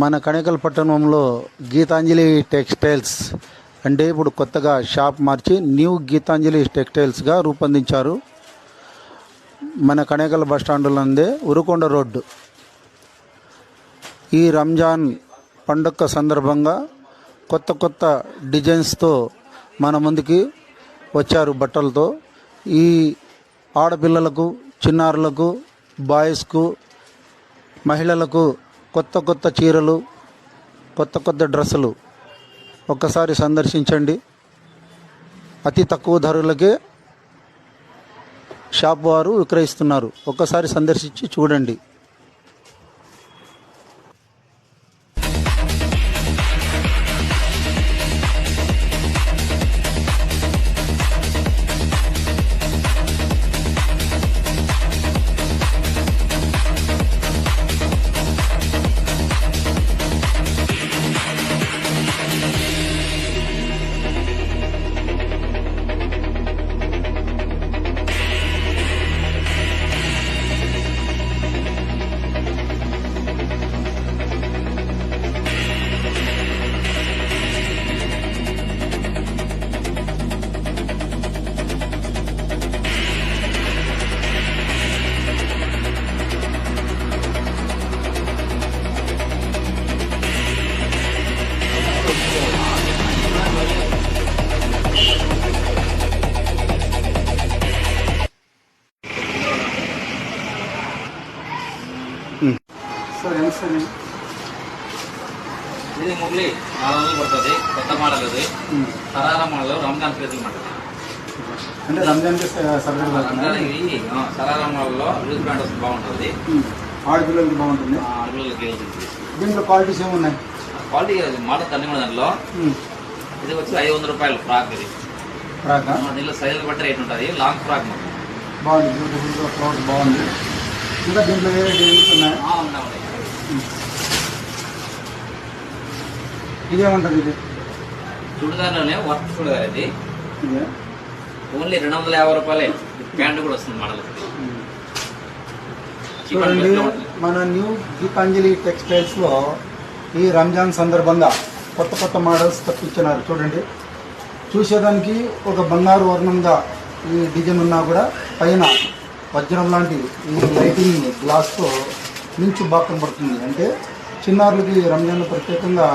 మన కణికల్ పట్టణంలో గీతాంజలి టెక్స్టైల్స్ అంటే ఇప్పుడు కొత్తగా షాప్ మార్చి న్యూ గీతాంజలి టెక్స్టైల్స్గా రూపొందించారు. మన కణికల్ బస్టాండ్లోనే ఉరుకొండ రోడ్డు. ఈ రంజాన్ పండుగ సందర్భంగా కొత్త కొత్త డిజైన్స్తో మన ముందుకి వచ్చారు బట్టలతో. ఈ ఆడపిల్లలకు, చిన్నారులకు, బాయ్స్కు, మహిళలకు కొత్త కొత్త చీరలు, కొత్త కొత్త డ్రెస్సులు ఒక్కసారి సందర్శించండి. అతి తక్కువ ధరలకే షాప్ వారు విక్రయిస్తున్నారు. ఒక్కసారి సందర్శించి చూడండి. ఇది మురళి 400 పడుతుంది. కొత్త మోడల్ ఇది. Sharara model Ramzan special model. అంటే రంజాన్ సరారా మోడల్లో లూజ్ ప్యాంట్ వస్తుంది, బాగుంటుంది. ఆడపిల్లలకి బాగుంటుంది. ఆడపిల్లలకి దీంట్లో క్వాలిటీస్ ఏమున్నాయి? క్వాలిటీ మోడల్ తల్లి కూడా దాంట్లో ఇది వచ్చి 500 రూపాయలు ఫ్రాక్. ఇది ఫ్రాక్ దీంట్లో సైజులు బట్టి రేట్ ఉంటుంది. లాంగ్ ఫ్రాక్ మొత్తం బాగుంది, బ్యూటిఫుల్గా ఫ్రాక్ బాగుంది. ఇంకా దీంట్లో వేరే డిజైన్స్ ఉన్నాయి. ఇదేమంటారు? ఇది చుడిదార్లోనే వర్క్ చూడదారు. ఇది ఓన్లీ 250 రూపాయలే. ప్యాంట్ కూడా వస్తుంది మోడల్. చూడండి, మన న్యూ గీతాంజలి టెక్స్టైల్స్లో ఈ రంజాన్ సందర్భంగా కొత్త కొత్త మోడల్స్ తప్పించినారు. చూడండి, చూసేదానికి ఒక బంగారు వర్ణంగా ఈ డిజైన్ ఉన్నా కూడా పైన వజ్రం లాంటి ఈ లైటింగ్ గ్లాస్తో మించు బాగా కనబడుతుంది. అంటే చిన్నారులకి రంజాన్ ప్రత్యేకంగా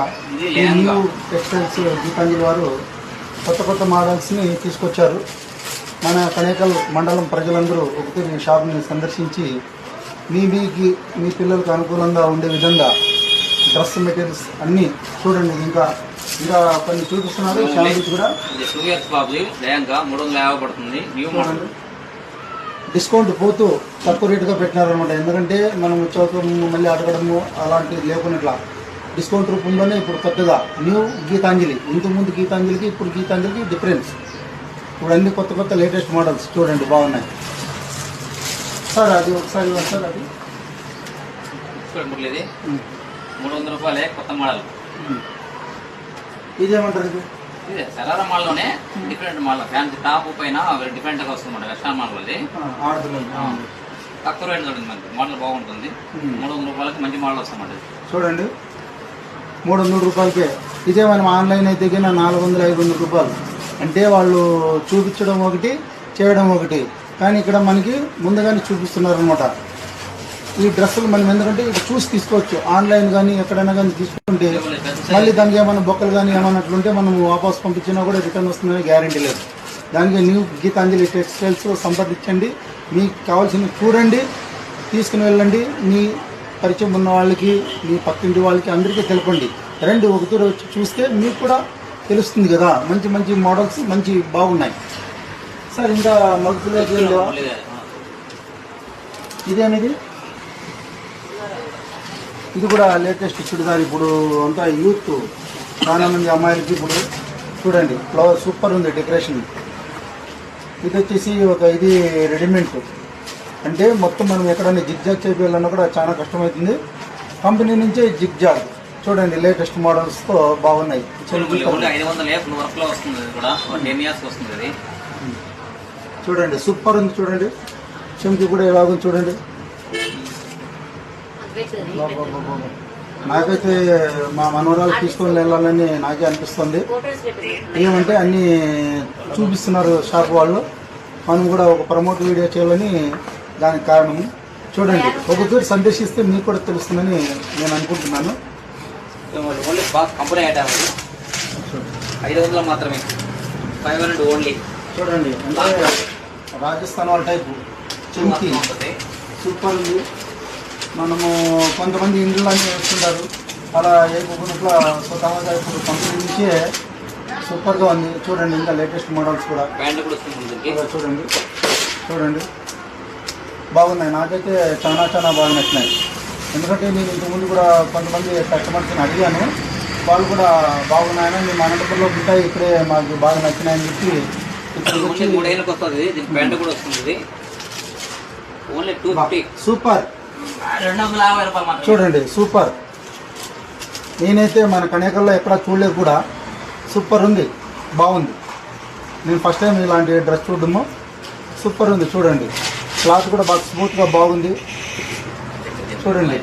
ఈ న్యూ టెక్స్టైల్స్ గీతాంజలి వారు కొత్త కొత్త మోడల్స్ని తీసుకొచ్చారు. మన కణేకల్ మండలం ప్రజలందరూ ఒకటి షాప్ని సందర్శించి మీ పిల్లలకు అనుకూలంగా ఉండే విధంగా డ్రెస్ మెటీరియల్స్ అన్నీ చూడండి. ఇంకా కొన్ని చూపిస్తున్నారు. షాంపూస్ కూడా 2 years బాబుది లయంగా 350 పడుతుంది. న్యూ మోడల్ డిస్కౌంట్ పోతూ తక్కువ రేటుగా పెట్టినారనమాట. ఎందుకంటే మనం చౌకం మళ్ళీ అడగడము అలాంటివి లేకున్నట్లా డిస్కౌంట్ రూపంలోనే ఇప్పుడు కొత్తగా న్యూ గీతాంజలి. ఇంతకుముందు గీతాంజలికి ఇప్పుడు గీతాంజలికి డిఫరెన్స్. ఇప్పుడు అన్ని కొత్త కొత్త లేటెస్ట్ మోడల్స్ చూడండి, బాగున్నాయి. సార్ అది ఒకసారి సార్ అది ఇది 300 రూపాయలే. కొత్త మోడల్. ఇదేమంటారు? ఇది ఇదే సరారా మోడల్లోనే డిఫరెంట్ మోడల్. ఫ్యాన్సీ టాప్ పైన డిఫరెంట్గా వస్తుంది. Western model. అది తక్కువ రేట్ ఉంటుంది. మనకి మోడల్ బాగుంటుంది. 300 రూపాయలకి మంచి మోడల్ వస్తుంది. చూడండి, 300 రూపాయలకే. ఇదే మనం ఆన్లైన్ అయితే కన్నా 400-500 రూపాయలు. అంటే వాళ్ళు చూపించడం ఒకటి, చేయడం ఒకటి. కానీ ఇక్కడ మనకి ముందుగానే చూపిస్తున్నారు అనమాట. ఈ డ్రెస్సులు మనం ఎందుకంటే ఇక్కడ చూసి తీసుకోవచ్చు. ఆన్లైన్ కానీ ఎక్కడైనా కానీ తీసుకుంటే మళ్ళీ దానికి ఏమైనా బొక్కలు కానీ ఏమన్నట్లుంటే మనం వాపస్ పంపించినా కూడా రిటర్న్ వస్తుందని గ్యారంటీ లేదు. దానికి న్యూ గీతాంజలి టెక్స్టైల్స్ సంప్రదించండి. మీకు కావాల్సినవి చూడండి, తీసుకుని వెళ్ళండి. మీ పరిచయం ఉన్న వాళ్ళకి, మీ పక్కింటి వాళ్ళకి అందరికీ తెలపండి. రండి, ఒకసారి వచ్చి చూస్తే మీకు కూడా తెలుస్తుంది కదా. మంచి మంచి మోడల్స్ మంచి బాగున్నాయి. సార్ ఇంకా మగపిల్లలు ఇదేమిది? ఇది కూడా లేటెస్ట్ చుడిదార్. ఇప్పుడు అంతా యూత్ చాలా మంది అమ్మాయిలకి ఇప్పుడు చూడండి ఫ్లవర్ సూపర్ ఉంది డెకరేషన్. ఇది వచ్చేసి ఇది రెడీమేడ్. అంటే మొత్తం మనం ఎక్కడైనా జిగ్జాగ్ చేయాలన్నా కూడా చాలా కష్టమవుతుంది. కంపెనీ నుంచే జిగ్జాగ్ చూడండి, లేటెస్ట్ మోడల్స్తో బాగున్నాయి. 500 వర్క్లో వస్తుంది. కూడా 10 years వస్తుంది. చూడండి, సూపర్ ఉంది. చూడండి, చెంకి కూడా ఎలాగో చూడండి. నాకైతే మా మనవరాలు తీసుకొని వెళ్ళాలని నాకే అనిపిస్తుంది. ఏమంటే అన్నీ చూపిస్తున్నారు షాప్ వాళ్ళు, మనం కూడా ఒక ప్రమోట్ వీడియో చేయాలని దానికి కారణం. చూడండి, ఒకసారి సందేశిస్తే మీకు కూడా తెలుస్తుందని నేను అనుకుంటున్నాను. ఓన్లీ బాక్స్ కంపెనీ ఐటమ్ 500 మాత్రమే, 500 ఓన్లీ. చూడండి, అంటే రాజస్థాన్ వాళ్ళ టైపు చెంకి సూపర్ ఉంది. మనము కొంతమంది ఇండ్లన్నీ వేస్తుంటారు, అలా వేయకుండా స్వతహాగా ఇప్పుడు కంపెనీ నుంచే సూపర్గా ఉంది. చూడండి, ఇంకా లేటెస్ట్ మోడల్స్ కూడా ప్యాంట్ కూడా వస్తుంది. చూడండి చూడండి, బాగున్నాయి. నాకైతే చాలా చాలా బాగా నచ్చినాయి. ఎందుకంటే నేను ఇంతకుముందు కూడా కొంతమంది కస్టమర్స్ని అడిగాను, వాళ్ళు కూడా బాగున్నాయని మేము అనంతపురంలో ఉంటాయి, ఇక్కడే మాకు బాగా నచ్చినాయని చెప్పి ఇక్కడికి వచ్చి 3 ఏళ్ళకి వస్తుంది. దీని ప్యాంట్ కూడా వస్తుంది. ఓన్లీ 250. సూపర్. 250 రూపాయలు మాత్రం. చూడండి, సూపర్. నేనైతే మన కనేకల్లో ఎక్కడ చూడలేదు కూడా, సూపర్ ఉంది, బాగుంది. నేను ఫస్ట్ టైం ఇలాంటి డ్రెస్ చూడడము. సూపర్ ఉంది. చూడండి, క్లాత్ కూడా బాగా స్మూత్గా బాగుంది. చూడండి.